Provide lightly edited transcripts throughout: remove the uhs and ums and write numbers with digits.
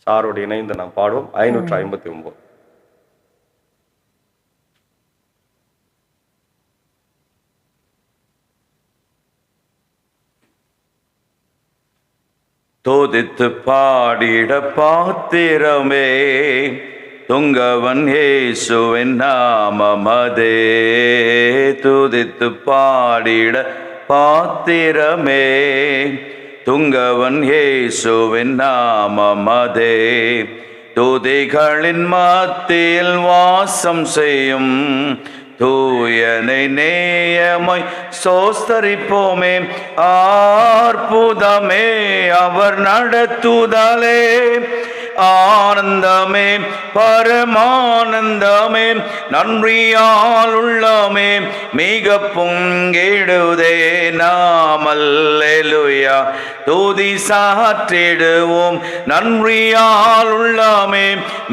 சாரோடு இணைந்து நாம் பாடுவோம் 559. துதித்து பாடிட பாத்திரமே துங்கவன் இயேசுவின் நாமமதே. துதித்து பாடிட பாத்திரமே துங்கவன் இயேசுவின் நாமமதே. துதிகளின் மத்தியில் வாசம் செய்யும் தூயனை நேயமாய் சோஸ்தரிப்போமே. அற்புதமே அவர் நடத்துதலே, ஆனந்தமே பரமானந்தமே, நன்றியால் உள்ளமே மிக பொங்கிடுதே. நாம் அல்லேலூயா துதி சாற்றிடுவோம், நன்றியால் உள்ளமே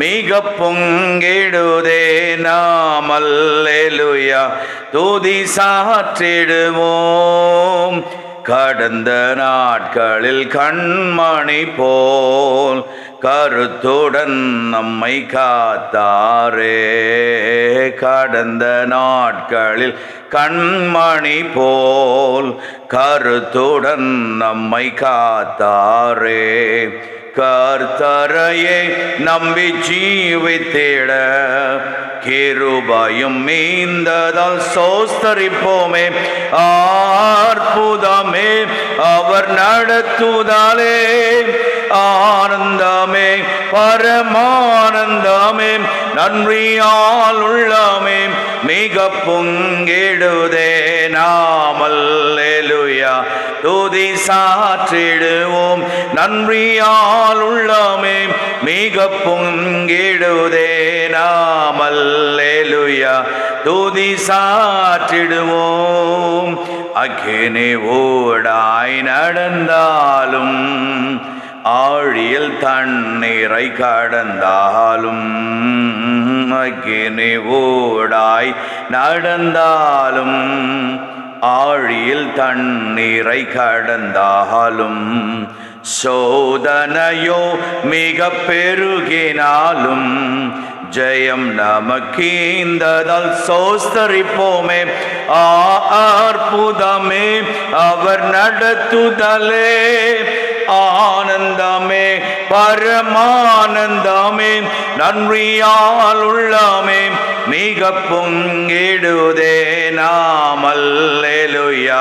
மிக பொங்கிடுதே. நாம் அல்லேலூயா துதி சாற்றிடுவோம். கடந்த நாட்களில் கண்மணி போல் கருத்துடன் நம்மை காத்தாரே. கடந்த நாட்களில் கண்மணி போல் கருத்துடன் நம்மை காத்தாரே. கர்த்தரையே நம்பி ஜீவித்திட கிருபையும் மீந்ததால் சோஸ்தரிப்போமே. அற்புதமே அவர் நடத்துதலே, ஆனந்தமே பரமானந்தமே, நன்றியால் உள்ளமே மிக பொங்கிடுதே. நாம் அல்லேலூயா துதி சாற்றிடுவோம், நன்றியால் உள்ளமே மிக பொங்கிடுதே. நாம் அல்லேலூயா துதி சாற்றிடுவோம். அக்கினி ஊடாய் நடந்தாலும் ஆழியில் தண்ணீரை கடந்தாலும், அக்கினி ஊடாய் நடந்தாலும் ஆழியில் தண்ணீரை கடந்தாலும், சோதனையோ மிக பெருகினாலும் ஜெயம் நமக்கீந்ததால் சோஸ்தரிப்போமே. அற்புதமே அவர் நடத்துதலே, ஆனந்தமே பரமானந்தமே, நன்றியால் உள்ளமே மிக பொங்கிடுதே. நாம் அல்லேலூயா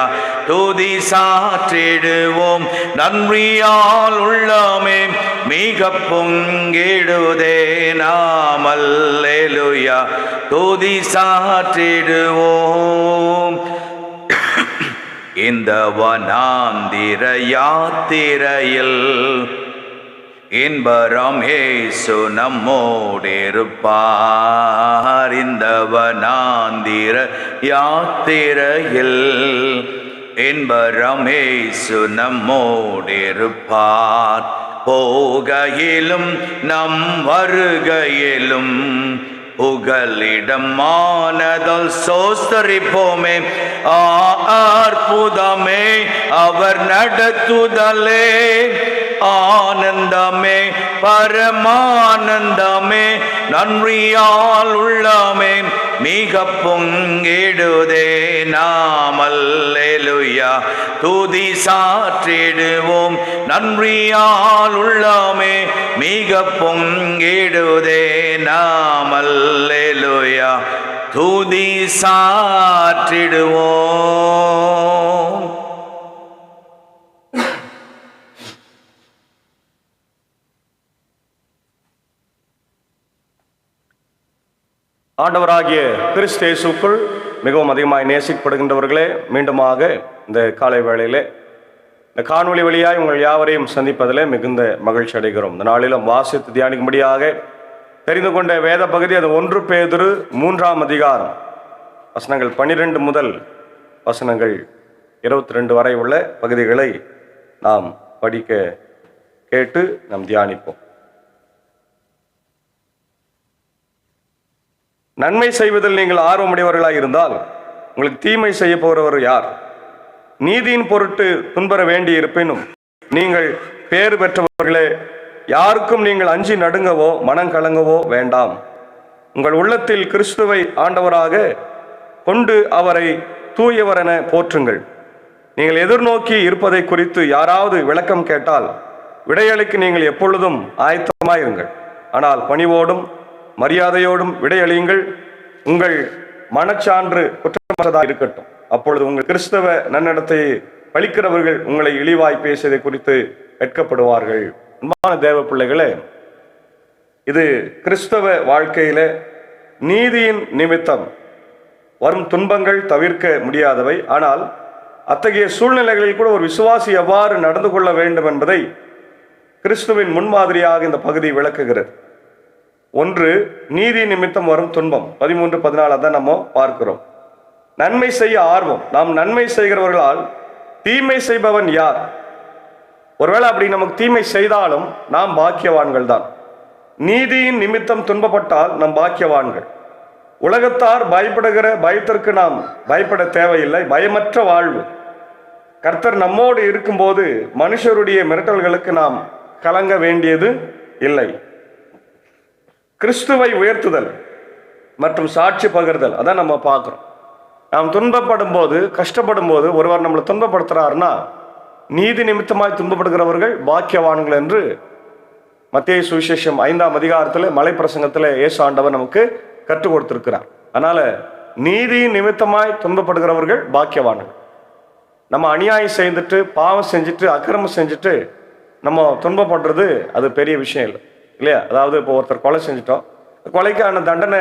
துதி சாற்றிடுவோம், நன்றியால் உள்ளமே மிக பொங்கிடுதே. நாம் அல்லேலூயா துதி சாற்றிடுவோம். இந்த வனாந்திர யாத்திரையில் இன்பரம் இயேசு நம்மோடிருப்பார். இந்த வனாந்திர யாத்திரையில் இன்பரம் இயேசு நம்மோடிருப்பார். போகையிலும் நம் வருகையிலும் புகலிடம் மானதால் சோஸ்தரிப்போமே. அற்புதமே அவர் நடத்துதலே, ஆனந்தமே பரமானந்தமே, நன்றியால் உள்ளமே மிக பொங்கிடுதே. நாம் அல்லேலூயா துதி சாற்றிடுவோம், நன்றியால் உள்ளமே மிக பொங்கிடுதே. நாம் அல்லேலூயா துதி சாற்றிடுவோம். ஆண்டவராகிய கிறிஸ்து இயேசுக்குள் மிகவும் அதிகமாய் நேசிக்கப்படுகின்றவர்களே, மீண்டுமாக இந்த காலை வேளையிலே இந்த காணொளி வழியாய் உங்கள் யாவரையும் சந்திப்பதிலே மிகுந்த மகிழ்ச்சி அடைகிறோம். இந்த நாளிலும் வாசித்து தியானிக்கும்படியாக தெரிந்து கொண்ட வேத பகுதி அது 1 பேதுரு 3ஆம் அதிகாரம் வசனங்கள் 12 முதல் வசனங்கள் 22 வரை உள்ள பகுதிகளை நாம் படிக்க கேட்டு நாம் தியானிப்போம். நன்மை செய்வதில் நீங்கள் ஆர்வமுடையவர்களாக இருந்தால் உங்களுக்கு தீமை செய்ய போகிறவர் யார்? நீதியின் பொருட்டு துன்பர வேண்டி இருப்பினும் நீங்கள் பேறு பெற்றவர்களே யாருக்கும் நீங்கள் அஞ்சி நடுங்கவோ மனம் கலங்கவோ வேண்டாம். உங்கள் உள்ளத்தில் கிறிஸ்துவை ஆண்டவராக கொண்டு அவரை தூயவரென போற்றுங்கள். நீங்கள் எதிர்நோக்கி இருப்பதை குறித்து யாராவது விளக்கம் கேட்டால் விடையளிக்க நீங்கள் எப்பொழுதும் ஆயத்தமாயிருங்கள். ஆனால் பணிவோடும் மரியாதையோடும் விடையளியுங்கள். உங்கள் மனச்சான்று குற்றமற்றதாக இருக்கட்டும். அப்பொழுது உங்கள் கிறிஸ்தவ நன்னடத்தை பழிக்கிறவர்கள் உங்களை இழிவாய் பேசியதை குறித்து வெட்கப்படுவார்கள். அன்பான தேவ பிள்ளைகளே, இது கிறிஸ்தவ வாழ்க்கையில நீதியின் நிமித்தம் வரும் துன்பங்கள் தவிர்க்க முடியாதவை. ஆனால் அத்தகைய சூழ்நிலைகளில் கூட ஒரு விசுவாசி எவ்வாறு நடந்து கொள்ள வேண்டும் என்பதை கிறிஸ்துவின் முன்மாதிரியாக இந்த பகுதி விளக்குகிறது. ஒன்று, நீதி நிமித்தம் வரும் துன்பம். 13-14 தான் நம்ம பார்க்கிறோம். நன்மை செய்ய ஆர்வம். நாம் நன்மை செய்கிறவர்களால் தீமை செய்பவன் யார்? ஒருவேளை அப்படி நமக்கு தீமை செய்தாலும் நாம் பாக்கியவான்கள் தான். நீதியின் நிமித்தம் துன்பப்பட்டால் நாம் பாக்கியவான்கள். உலகத்தார் பயப்படுகிற பயத்திற்கு நாம் பயப்பட தேவையில்லை. பயமற்ற வாழ்வு. கர்த்தர் நம்மோடு இருக்கும்போது மனுஷருடைய மிரட்டல்களுக்கு நாம் கலங்க வேண்டியது இல்லை. கிறிஸ்துவை உயர்த்துதல் மற்றும் சாட்சி பகிர்தல், அதான் நம்ம பார்க்குறோம். நாம் துன்பப்படும் போது, கஷ்டப்படும் போது ஒருவர் நம்மளை துன்பப்படுத்துறாருன்னா நீதி நிமித்தமாய் துன்பப்படுகிறவர்கள் பாக்கியவான்கள் என்று மத்தேயு சுவிசேஷம் 5ஆம் அதிகாரத்தில் மலை பிரசங்கத்தில் இயேசு ஆண்டவர் நமக்கு கற்றுக் கொடுத்திருக்கிறார். அதனால நீதி நிமித்தமாய் துன்பப்படுகிறவர்கள் பாக்கியவான்கள். நம்ம அநியாயம் செய்துட்டு, பாவம் செஞ்சுட்டு, அக்கிரமம் செஞ்சுட்டு நம்ம துன்பப்படுறது அது பெரிய விஷயம் இல்லை, இல்லையா? அதாவது இப்போ ஒருத்தர் கொலை செஞ்சுட்டோம், கொலைக்கான தண்டனை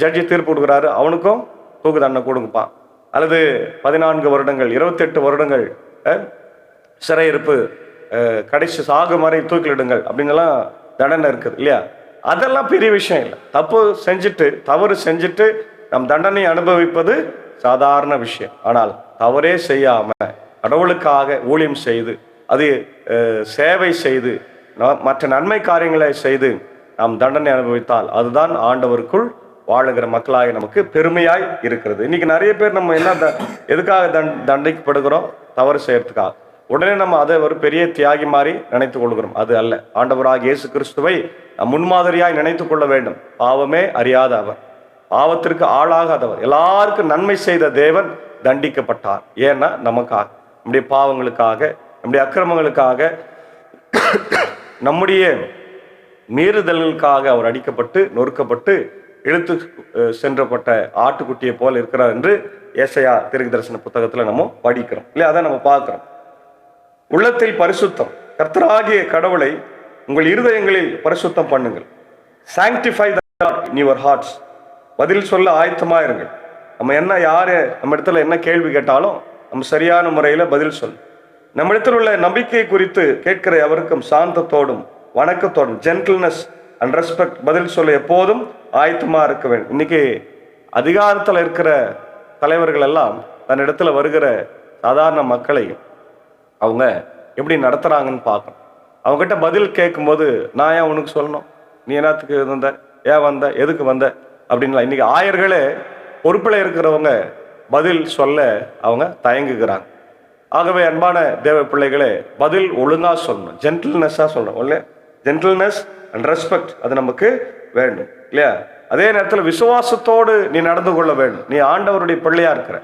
ஜட்ஜி தீர்ப்பு கொடுக்குறாரு, அவனுக்கும் தூக்கு தண்டனை கொடுங்கப்பா. அல்லது 14 வருடங்கள் 28 வருடங்கள் சிறையிருப்பு, கடைசி சாகு மாதிரி தூக்கிலிடுங்கள் அப்படின்னெல்லாம் தண்டனை இருக்குது, இல்லையா? அதெல்லாம் பெரிய விஷயம் இல்லை. தப்பு செஞ்சுட்டு, தவறு செஞ்சுட்டு நம் தண்டனை அனுபவிப்பது சாதாரண விஷயம். ஆனால் தவறே செய்யாம கடவுளுக்காக ஊழியம் செய்து, அது சேவை செய்து, மற்ற நன்மை காரியங்களை செய்து நாம் தண்டனை அனுபவித்தால் அதுதான் ஆண்டவருக்குள் வாழுகிற மக்களாக நமக்கு பெருமையாய் இருக்கிறது. இன்னைக்கு நிறைய பேர் நம்ம என்ன எதுக்காக தண்டிக்கப்படுகிறோம்? தவறு செய்யறதுக்காக. உடனே நம்ம அதை ஒரு பெரிய தியாகி மாதிரி நினைத்துக் கொள்கிறோம். அது அல்ல. ஆண்டவராக இயேசு கிறிஸ்துவை முன்மாதிரியாய் நினைத்து கொள்ள வேண்டும். பாவமே அறியாத அவர், பாவத்திற்கு ஆளாகாதவர், எல்லாருக்கும் நன்மை செய்த தேவன் தண்டிக்கப்பட்டார். ஏன்னா நமக்காக, நம்முடைய பாவங்களுக்காக, நம்முடைய அக்கிரமங்களுக்காக, நம்முடைய மீறுதல்களுக்காக அவர் அடிக்கப்பட்டு நொறுக்கப்பட்டு இழுத்து சென்றப்பட்ட ஆட்டுக்குட்டியை போல இருக்கிறார் என்று ஏசாயா தீர்க்கதரிசன புத்தகத்தில் நம்ம படிக்கிறோம், இல்லையா? அதை நம்ம பார்க்கிறோம். உள்ளத்தில் பரிசுத்தம். கர்த்தராகிய கடவுளை உங்கள் இருதயங்களில் பரிசுத்தம் பண்ணுங்கள். Sanctify the Lord in your hearts. பதில் சொல்ல ஆயத்தமாயிருங்கள். நம்ம என்ன யாரு நம்ம இடத்துல என்ன கேள்வி கேட்டாலும் நம்ம சரியான முறையில் பதில் சொல்லு. நம்ம இடத்துல உள்ள நம்பிக்கை குறித்து கேட்கிற எவருக்கும் சாந்தத்தோடும் வணக்கத்தோடும், ஜென்டில்னஸ் அண்ட் ரெஸ்பெக்ட், பதில் சொல்ல எப்போதும் ஆயத்தமா இருக்க வேண்டும். இன்னைக்கு அதிகாரத்தில் இருக்கிற தலைவர்கள் எல்லாம் தன்னிடத்துல வருகிற சாதாரண மக்களை அவங்க எப்படி நடத்துறாங்கன்னு பார்க்கணும். அவங்ககிட்ட பதில் கேட்கும்போது, நான் ஏன் உனக்கு சொல்லணும், நீ என்னத்துக்கு வந்த, ஏன் வந்த, எதுக்கு வந்த அப்படின்லாம். இன்னைக்கு ஆயர்களே பொறுப்பில் இருக்கிறவங்க பதில் சொல்ல அவங்க தயங்குகிறாங்க. ஆகவே அன்பான தேவ பிள்ளைகளே, பதில் ஒழுங்கா சொல்லணும், ஜென்டில்னஸா சொல்லணும், இல்லையா? ஜென்டில்னஸ் அண்ட் ரெஸ்பெக்ட் அது நமக்கு வேண்டும், இல்லையா? அதே நேரத்தில் விசுவாசத்தோடு நீ நடந்து கொள்ள வேண்டும். நீ ஆண்டவருடைய பிள்ளையா இருக்கிற,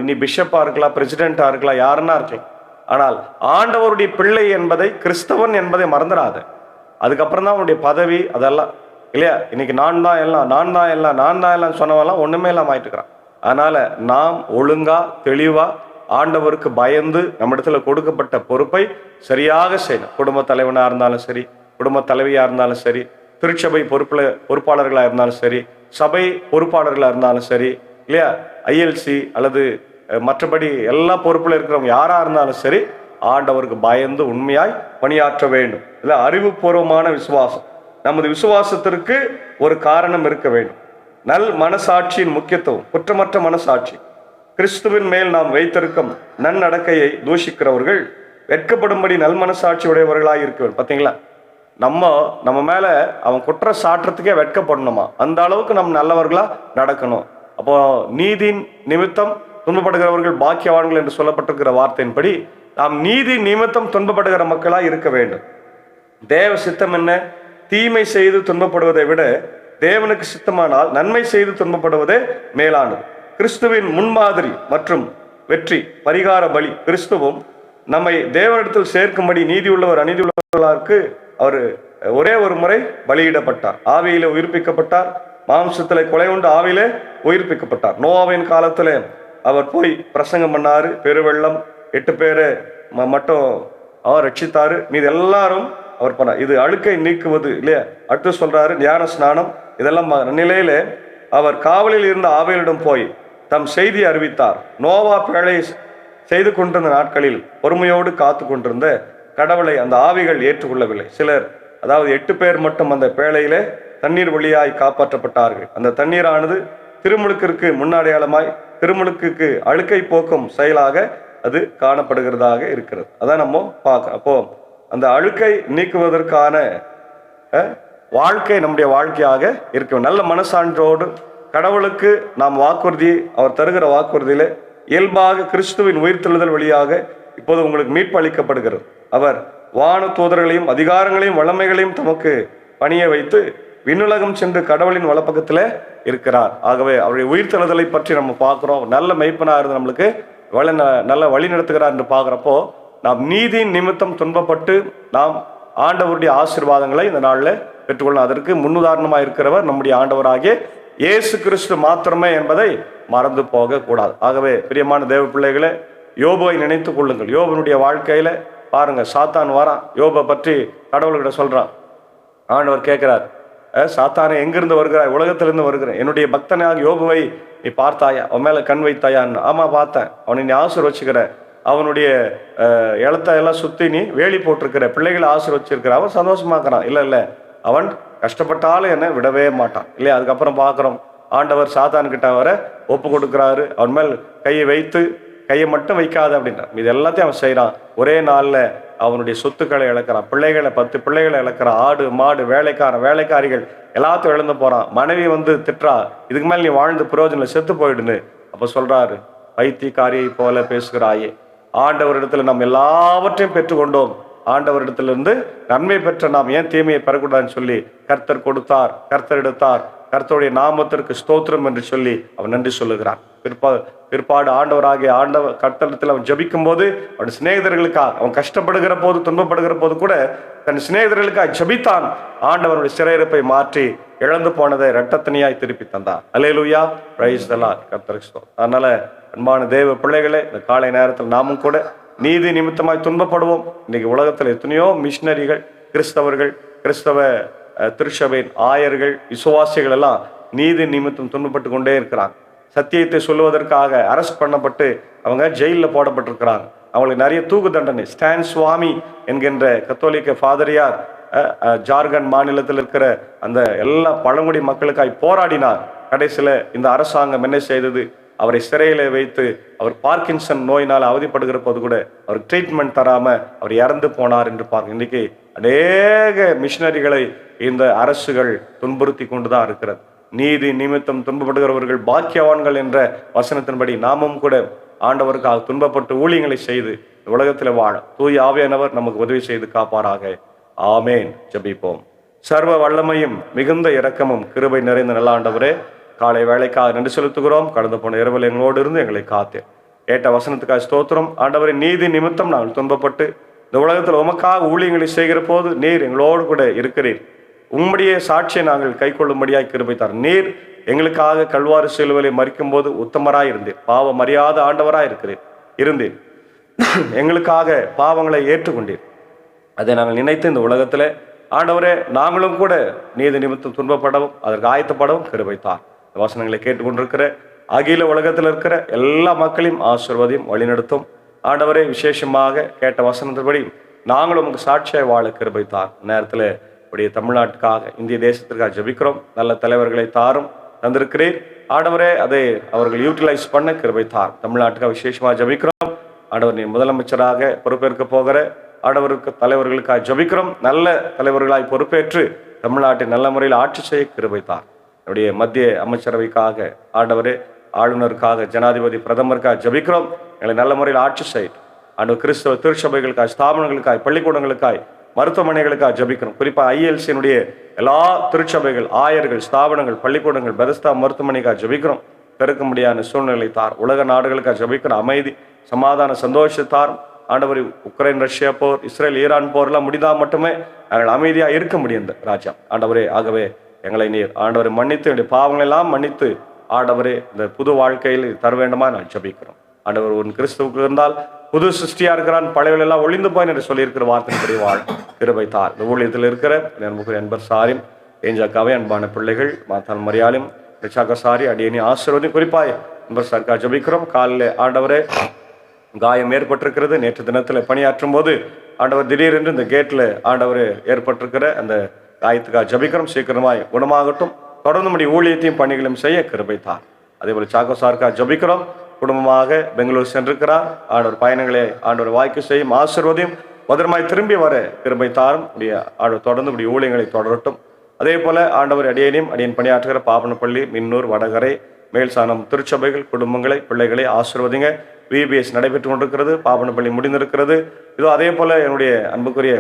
நீ பிஷப்பா இருக்கலாம், பிரசிடென்டா இருக்கலாம், யாருன்னா இருக்கலாம். ஆனால் ஆண்டவருடைய பிள்ளை என்பதை, கிறிஸ்தவன் என்பதை மறந்துடாத. அதுக்கப்புறம் தான் அவனுடைய பதவி அதெல்லாம், இல்லையா? இன்னைக்கு நான் தான் எல்லாம் சொன்னவெல்லாம் ஒண்ணுமே இல்லாம ஆயிட்டு இருக்கிறான். அதனால நாம் ஒழுங்கா தெளிவா ஆண்டவருக்கு பயந்து நம்ம இடத்துல கொடுக்கப்பட்ட பொறுப்பை சரியாக செய்யணும். குடும்ப தலைவனா இருந்தாலும் சரி, குடும்ப தலைவியா இருந்தாலும் சரி, திருச்சபை பொறுப்பாளர்களாக இருந்தாலும் சரி, சபை பொறுப்பாளர்களாக இருந்தாலும் சரி, இல்லையா? ஐஎல்சி அல்லது மற்றபடி எல்லா பொறுப்பில் இருக்கிறவங்க யாரா இருந்தாலும் சரி, ஆண்டவருக்கு பயந்து உண்மையாய் பணியாற்ற வேண்டும். இல்லை, அறிவுபூர்வமான விசுவாசம். நமது விசுவாசத்திற்கு ஒரு காரணம் இருக்க வேண்டும். நல் மனசாட்சியின் முக்கியத்துவம். குற்றமற்ற மனசாட்சி. கிறிஸ்துவின் மேல் நாம் வைத்திருக்கும் நன்னடக்கையை தூஷிக்கிறவர்கள் வெட்கப்படும்படி நல் மனசாட்சி உடையவர்களாக இருக்க வேண்டும். பார்த்தீங்களா? நம்ம மேல அவன் குற்றம் சாட்டுறதுக்கே வெட்கப்படணுமா? அந்த அளவுக்கு நம்ம நல்லவர்களா நடக்கணும். அப்போ நீதி நிமித்தம் துன்பப்படுகிறவர்கள் பாக்கியவான்கள் என்று சொல்லப்பட்டிருக்கிற வார்த்தையின்படி நாம் நீதி நிமித்தம் துன்பப்படுகிற மக்களாக இருக்க வேண்டும். தேவ சித்தம் என்ன? தீமை செய்து துன்பப்படுவதை விட தேவனுக்கு சித்தமானால் நன்மை செய்து துன்பப்படுவதே மேலானது. கிறிஸ்துவின் முன்மாதிரி மற்றும் வெற்றி பரிகார பலி கிறிஸ்துவும் நம்மை தேவனிடத்தில் சேர்க்கும்படி நீதியுள்ளவர் அநீதியுள்ளவர்களுக்கு அவர் ஒரே ஒரு முறை பலியிடப்பட்டார். ஆவியிலே உயிர்ப்பிக்கப்பட்டார். மாம்சத்திலே கொலை உண்டு ஆவியிலே உயிர்ப்பிக்கப்பட்டார். நோவாவின் காலத்திலே அவர் போய் பிரசங்கம் பண்ணாரு. பெருவெள்ளம் 8 பேரை மட்டும் அவர் ரட்சித்தாரு. மீது எல்லாரும் அவர் பண்ணார். இது அழுக்கை நீக்குவது இல்லையா? அடுத்து சொல்றாரு ஞான ஸ்நானம். இதெல்லாம் நிலையில அவர் காவலில் இருந்த ஆவியலிடம் போய் தம் செய்தியை அறிவித்தார். நோவா பேழை செய்து கொண்டிருந்த நாட்களில் பொறுமையோடு காத்து கொண்டிருந்த கடவுளை அந்த ஆவிகள் ஏற்றுக்கொள்ளவில்லை. சிலர், அதாவது 8 பேர் மட்டும் அந்த பேழையிலே தண்ணீர் வழியாய் காப்பாற்றப்பட்டார்கள். அந்த தண்ணீரானது திருமுழுக்கிற்கு முன்னடையாளமாய் திருமுழுக்கு அழுக்கை போக்கும் செயலாக அது காணப்படுகிறதாக இருக்கிறது. அதான் நம்ம பார்க்க. அப்போ அந்த அழுக்கை நீக்குவதற்கான வாழ்க்கை நம்முடைய வாழ்க்கையாக இருக்கும். நல்ல மனசான்றோடு கடவுளுக்கு நாம் வாக்குறுதி, அவர் தருகிற வாக்குறுதியில இயல்பாக கிறிஸ்துவின் உயிர்த்தெழுதல் வழியாக இப்போது உங்களுக்கு மீட்பு அளிக்கப்படுகிறது. அவர் வான தூதர்களையும் அதிகாரங்களையும் வல்லமைகளையும் தமக்கு பணிய வைத்து விண்ணுலகம் சென்று கடவுளின் வலப்பக்கத்தில் இருக்கிறார். ஆகவே அவருடைய உயிர்த்தெழுதலை பற்றி நம்ம பார்க்குறோம். நல்ல மெய்ப்பனாக இருந்து நம்மளுக்கு நல்ல வழி நடத்துகிறார் என்று பார்க்குறப்போ நாம் நீதியின் நிமித்தம் துன்பப்பட்டு நாம் ஆண்டவருடைய ஆசீர்வாதங்களை இந்த நாளில் பெற்றுக்கொள்ளணும். அதற்கு முன்னுதாரணமாக இருக்கிறவர் நம்முடைய ஆண்டவராகிய இயேசு கிறிஸ்து மாத்திரமே என்பதை மறந்து போக கூடாது. ஆகவே பிரியமான தேவ பிள்ளைகளை, யோபுவை நினைத்து கொள்ளுங்கள். யோபனுடைய வாழ்க்கையில பாருங்க, சாத்தான் வரான். யோபை பற்றி கடவுள்கிட்ட சொல்றான். ஆண்டவர் கேட்கிறார், சாத்தானே எங்கிருந்து வருகிறாய்? உலகத்திலிருந்து வருகிறேன். என்னுடைய பக்தனாக யோபுவை நீ பார்த்தாயா? அவன் மேல கண் வைத்தாயான்னு. ஆமா பார்த்தேன். அவனை நீ ஆசீர்வச்சிக்கிற, அவனுடைய இடத்த எல்லாம் சுத்தி நீ வேலி போட்டிருக்கிற, பிள்ளைகளை ஆசீர்வச்சிருக்கிற, அவன் சந்தோஷமாக்குறான். இல்ல அவன் கஷ்டப்பட்டாலும் என்ன விடவே மாட்டான் இல்லையா? அதுக்கப்புறம் பார்க்குறோம், ஆண்டவர் சாத்தான்கிட்ட அவரை ஒப்பு கொடுக்குறாரு. அவன் மேல் கையை வைத்து, கையை மட்டும் வைக்காத அப்படின்றான். இது எல்லாத்தையும் அவன் செய்கிறான். ஒரே நாளில் அவனுடைய சொத்துக்களை இழக்கிறான். 10 பிள்ளைகளை இழக்கிறான். ஆடு மாடு வேலைக்காரிகள் எல்லாத்தையும் இழந்து போகிறான். மனைவி திட்டுறா, இதுக்கு மேலே நீ வாழ்ந்து பிரயோஜனம் செத்து போயிடுன்னு. அப்போ சொல்கிறாரு, பைத்தியக்காரியை போல பேசுகிறாயே, ஆண்டவரிடத்தில் நாம் எல்லாவற்றையும் பெற்றுக்கொண்டோம். ஆண்டவரிடத்திலிருந்து நன்மை பெற்ற நாம் ஏன் தீமையை பெறக்கூடாதுன்னு சொல்லி கர்த்தர் கொடுத்தார், கர்த்தர் எடுத்தார், கர்த்தருடைய நாமத்திற்கு ஸ்தோத்திரம் என்று சொல்லி அவன் நன்றி சொல்லுகிறான். பிற்பாடு ஆண்டவராகிய ஆண்டவர் கர்த்தரிடத்தில் அவன் ஜபிக்கும் போது அவன் சிநேகிதர்களுக்காக, அவன் கஷ்டப்படுகிற போது துன்பப்படுகிற போது கூட தன் சிநேகிதர்களுக்காக ஜபித்தான். ஆண்டவனுடைய சிறையிருப்பை மாற்றி இழந்து போனதை இரட்டத்தனியாய் திருப்பி தந்தார். அல்லேலூயா, பிரைஸ் தி லார்ட், கர்த்தருக்கு ஸ்தோத்திரம். அதனால அன்பான தேவ பிள்ளைகளே, இந்த காலை நேரத்தில் நாமும் கூட நீதி நிமித்தமாய் துன்பப்படுவோம். இன்னைக்கு உலகத்தில் எத்தனையோ மிஷினரிகள், கிறிஸ்தவ திருச்சபையின் ஆயர்கள், விசுவாசிகள் எல்லாம் நீதி நிமித்தம் துன்பப்பட்டு கொண்டே இருக்கிறாங்க. சத்தியத்தை சொல்லுவதற்காக அரெஸ்ட் பண்ணப்பட்டு அவங்க ஜெயிலில் போடப்பட்டிருக்கிறாங்க. அவங்களுக்கு நிறைய தூக்கு தண்டனை. ஸ்டான் சுவாமி என்கின்ற கத்தோலிக்க ஃபாதரியார் ஜார்க்கண்ட் மாநிலத்தில் இருக்கிற அந்த எல்லா பழங்குடி மக்களுக்காய் போராடினார். கடைசியில் இந்த அரசாங்கம் என்ன செய்தது? அவரை சிறையில வைத்து அவர் பார்க்கின்சன் நோயினால் அவதிப்படுகிற போது கூட அவர் ட்ரீட்மெண்ட் தராம அவர் இறந்து போனார் என்று பார்க்க. இன்னைக்கு அநேக மிஷினரிகளை இந்த அரசுகள் துன்புறுத்தி கொண்டுதான் இருக்கிறது. நீதி நிமித்தம் துன்பப்படுகிறவர்கள் பாக்கியவான்கள் என்ற வசனத்தின்படி நாமும் கூட ஆண்டவருக்காக துன்பப்பட்டு ஊழியங்களை செய்து உலகத்தில் வாழ தூய ஆவியானவர் நமக்கு உதவி செய்து காப்பாராக. ஆமேன். ஜெபிப்போம். சர்வ வல்லமையும் மிகுந்த இரக்கமும் கிருபை நிறைந்த நல்ல ஆண்டவரே, காலை வேலைக்காக நன்றி செலுத்துகிறோம். கடந்து போன இரவில் எங்களோடு இருந்து எங்களை காத்தேன். கேட்ட வசனத்துக்காக ஸ்தோத்திரம். ஆண்டவரின் நீதி நிமித்தம் நாங்கள் துன்பப்பட்டு இந்த உலகத்தில் உமக்காக ஊழியங்களை செய்கிற போது நீர் எங்களோடு கூட இருக்கிறீர். உம்முடைய சாட்சியை நாங்கள் கை கொள்ளும்படியாய் கிருபை தார். நீர் எங்களுக்காக கல்வாரி சிலுவையிலே மரிக்கும் போது உத்தமராய் இருந்தீர். பாவம் அறியாத ஆண்டவராய் இருந்தீர். எங்களுக்காக பாவங்களை ஏற்றுக்கொண்டீர். அதை நாங்கள் நினைத்து இந்த உலகத்தில் ஆண்டவரே நாங்களும் கூட நீதி நிமித்தம் துன்பப்படவும் அதற்கு ஆயத்தப்படவும் கிருபை தார். வசனங்களை கேட்டுக்கொண்டிருக்கிற அகில உலகத்தில் இருக்கிற எல்லா மக்களையும் ஆசீர்வதியும் வழிநடத்தும். ஆண்டவரே, விசேஷமாக கேட்ட வசனத்தின்படி நாங்களும் உங்களுக்கு சாட்சியாய் வாழ கிருபை தார். நேரத்தில் இப்படி தமிழ்நாட்டுக்காக, இந்திய தேசத்திற்காக ஜெபிக்கிறோம். நல்ல தலைவர்களை தாரும் தந்திருக்கிறீர். ஆண்டவரே, அதை அவர்கள் யூட்டிலைஸ் பண்ண கிருபை தார். தமிழ்நாட்டுக்காக விசேஷமாக ஜெபிக்கிறோம். ஆண்டவர், நீ முதலமைச்சராக பொறுப்பேற்க போகிற ஆண்டவருக்கு தலைவர்களுக்காக ஜெபிக்கிறோம். நல்ல தலைவர்களாய் பொறுப்பேற்று தமிழ்நாட்டை நல்ல முறையில் ஆட்சி செய்ய கிருபை தார். என்னுடைய மத்திய அமைச்சரவைக்காக, ஆண்டவரே, ஆளுநருக்காக, ஜனாதிபதி, பிரதமருக்காக ஜெபிக்கிறோம். எங்களை நல்ல முறையில் ஆட்சி செய்யும். ஆண்டவர், கிறிஸ்தவ திருச்சபைகளுக்காய், ஸ்தாபனங்களுக்காய், பள்ளிக்கூடங்களுக்காய் மருத்துவமனைகளுக்காக ஜபிக்கிறோம். குறிப்பாக ஐஎல்சியினுடைய எல்லா திருச்சபைகள், ஆயர்கள், ஸ்தாபனங்கள், பள்ளிக்கூடங்கள், பெதஸ்தா மருத்துவமனைக்காக ஜபிக்கிறோம். பெருக்க முடியாத சூழ்நிலை தார். உலக நாடுகளுக்காக ஜபிக்கிறோம். அமைதி, சமாதான, சந்தோஷத்தார். ஆண்டவர், உக்ரைன் ரஷ்யா போர், இஸ்ரேல் ஈரான் போர்லாம் முடிந்தால் மட்டுமே நாங்கள் அமைதியாக இருக்க முடியும் ராஜா. ஆண்டவரே, ஆகவே எங்களை நீர் ஆண்டவரை மன்னித்து, என்னுடைய பாவங்கள் எல்லாம் மன்னித்து ஆண்டவரே இந்த புது வாழ்க்கையில் தர வேண்டுமா நான் ஜபிக்கிறோம். ஆண்டவர், உன் கிறிஸ்துவுக்கு இருந்தால் புது சிருஷ்டியா இருக்கிறான், பழையவள் எல்லாம் ஒளிந்து போய் என்று சொல்லியிருக்கிற வார்த்தைப்படி வாழ் கிருபை தார். இந்த ஊழியத்தில் இருக்கிற என்பர் சாரியும் ஏஞ்சாக்காவே அன்பான பிள்ளைகள் மாத்தால் மரியாதையும் சாரி அடியணி ஆசீர்வாதம் குறிப்பாய் என்பர் சார்க்கா ஜபிக்கிறோம். காலில் ஆண்டவரே காயம் ஏற்பட்டிருக்கிறது. நேற்று தினத்தில் பணியாற்றும் போது ஆண்டவர் திடீரென்று இந்த கேட்டில் ஆண்டவர் ஏற்பட்டிருக்கிற அந்த காயத்துக்காக ஜபிக்கிறோம். சீக்கிரமாய் குணமாகட்டும். தொடர்ந்து நம்முடைய ஊழியத்தையும் பணிகளையும் செய்ய கிருபை தார். அதே போல சாக்கோ சார்க்கா ஜபிக்கிறோம். குடும்பமாக பெங்களூர் சென்றிருக்கிறார். ஆண்டவர் பயணங்களை ஆண்டவர் வாய்க்கு செய்யும் ஆசீர்வாதம் பத்திரமாய் திரும்பி வர கிருபை தாரும். ஆண்டவர் தொடர்ந்து இப்படி ஊழியங்களை தொடரட்டும். அதே போல ஆண்டவர் அடியனையும் அடியன் பணியாற்றுகிற பாபனப்பள்ளி, மின்னூர், வடகரை, மேல்சானம் திருச்சபைகள், குடும்பங்களை, பிள்ளைகளை ஆசீர்வதிங்க. விபிஎஸ் நடைபெற்று கொண்டிருக்கிறது. பாபனப்பள்ளி முடிந்திருக்கிறது. இதோ அதே போல என்னுடைய அன்புக்குரிய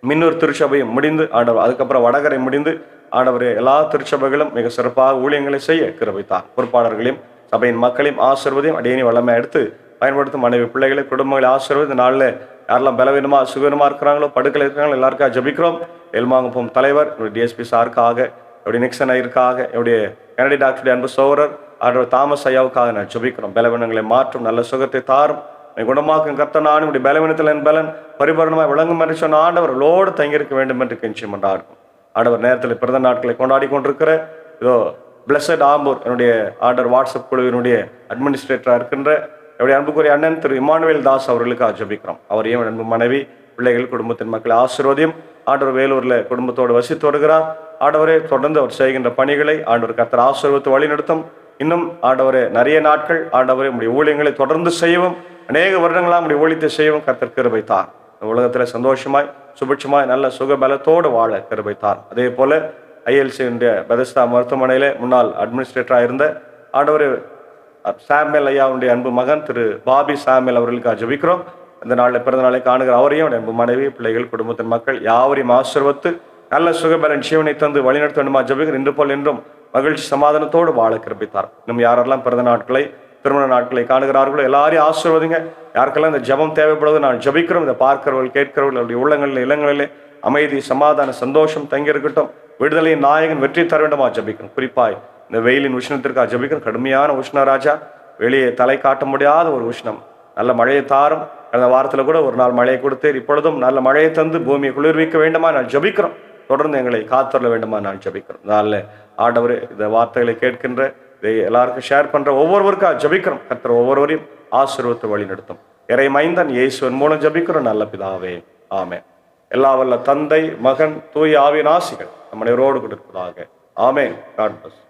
மின்னூர் திருச்சபையும் முடிந்து ஆண்டவர், அதுக்கப்புறம் வடகரை முடிந்து ஆண்டவர் எல்லா திருச்சபைகளும் மிக சிறப்பாக ஊழியங்களை செய்ய கிருபை தார். பொறுப்பாளர்களையும் சபையின் மக்களையும் ஆசீர்வதியும் அடியணி வல்லமை எடுத்து பயன்படுத்தும் மனைவி, பிள்ளைகளை, குடும்பங்களை ஆசீர்வதி. இந்த நாளில் யாரெல்லாம் பலவீனமா சுகவீனமா இருக்கிறாங்களோ, படுக்கலை இருக்கிறாங்களோ எல்லாருக்காக ஜபிக்கிறோம். எல்மாங்குப்பம் தலைவர், டிஎஸ்பி சாருக்காக, எப்படி நிக்சன் ஐயருக்காக, என்னுடைய கனடி டாக்டருடைய அன்பு சோழர் ஆண்டவர் தாமஸ் ஐயாவுக்காக நான் ஜபிக்கிறோம். பலவீனங்களை மாற்றும், நல்ல சுகத்தை தாரும், குணமாக்கும் கர்த்தனான இப்படி பலவீனத்தில் என் பலன் பரிபூரணமாக விளங்கும் என்று சொன்ன ஆண்டவர்களோடு தங்கியிருக்க வேண்டும் என்று கெஞ்சி மன்றாடுகிறோம். ஆண்டவர் நேரத்தில் பிறந்த நாட்களை கொண்டாடி கொண்டிருக்கிற இதோ பிளஸட் ஆம்பூர் என்னுடைய ஆண்டவர் வாட்ஸ்அப் குழுவினுடைய அட்மினிஸ்ட்ரேட்டராக இருக்கின்ற என்னுடைய அன்புக்குரிய அண்ணன் திரு இமானுவேல் தாஸ் அவர்களுக்காக ஜபிக்கிறோம். அவரையும் அன்பு மனைவி, பிள்ளைகள், குடும்பத்தின் மக்கள் ஆசீர்வதியும். ஆண்டவர் வேலூரில் குடும்பத்தோடு வசித்து வருகிறார். ஆண்டவரே தொடர்ந்து அவர் செய்கின்ற பணிகளை ஆண்டவர் கர்த்தர் ஆசீர்வதித்து வழிநடத்தும். இன்னும் ஆண்டவரே நிறைய நாட்கள் ஆண்டவரே உடைய ஊழியங்களை தொடர்ந்து செய்யவும், அநேக வருடங்களாக உடைய ஊழியத்தை செய்யவும் கர்த்தர் கிருபை தார். உலகத்தில் சந்தோஷமாய் சுபிட்சமாய் நல்ல சுக பலத்தோடு வாழ கிருபை தார். அதே போல ஐஎல்சியுடைய பெதஸ்தா மருத்துவமனையில் முன்னாள் அட்மினிஸ்ட்ரேட்டராக இருந்த ஆண்டவர் சாமுவேல் ஐயாவுடைய அன்பு மகன் திரு பாபி சாமுவேல் அவர்களுக்காக ஜபிக்கிறோம். இந்த நாளில் பிறந்த நாளை காணுகிற அவரையும் அன்பு மனைவி, பிள்ளைகள், குடும்பத்தின் மக்கள் யாவரையும் ஆசீர்வதித்து நல்ல சுகபலன் ஜீவனை தந்து வழிநடத்த வேண்டுமா ஜபிக்கிறோம். இன்று போல் என்றும் மகிழ்ச்சி சமாதானத்தோடு வாழ கிருபித்தார். இன்னும் யாரெல்லாம் பிறந்த நாட்களை, திருமண நாட்களை காணுகிறார்களோ எல்லாரையும் ஆசீர்வதிங்க. யாருக்கெல்லாம் இந்த ஜபம் தேவைப்படுவது நான் ஜபிக்கிறோம். இதை பார்க்கிறவர்கள், கேட்கிறவர்கள், அவருடைய உள்ளங்களில், இல்லங்களிலே அமைதி, சமாதான, சந்தோஷம் தங்கி இருக்கட்டும். விடுதலையின் நாயகன் வெற்றி தர வேண்டுமா ஜபிக்கிறோம். குறிப்பாய் இந்த வெயிலின் உஷ்ணத்திற்காக ஜபிக்கிறோம். கடுமையான உஷ்ணம் ராஜா, வெளியே தலை காட்ட முடியாத ஒரு உஷ்ணம். நல்ல மழையை தாரும். கடந்த வாரத்தில் கூட ஒரு நாள் மழையை கொடுத்தேன். இப்பொழுதும் நல்ல மழையை தந்து பூமியை குளிர்விக்க வேண்டுமா நான் ஜபிக்கிறோம். தொடர்ந்து எங்களை காத்தரல வேண்டுமா நான் ஜபிக்கிறோம். அதனால ஆண்டவர் இந்த வார்த்தைகளை கேட்கின்ற, இதை எல்லாருக்கும் ஷேர் பண்ற ஒவ்வொருவருக்காக ஜபிக்கிறோம். கர்த்தர் ஒவ்வொருவரையும் ஆசீர்வதித்து வழி நடத்தும். இறை மைந்தன் இயேசுவின் மூலம் ஜபிக்கிறோம் நல்ல பிதாவே, ஆமென். எல்லா வல்ல தந்தை, மகன், தூய ஆவியின் ஆசிகள் நம்முடையவரோடு கொடுப்பதாக. ஆமென். God plus.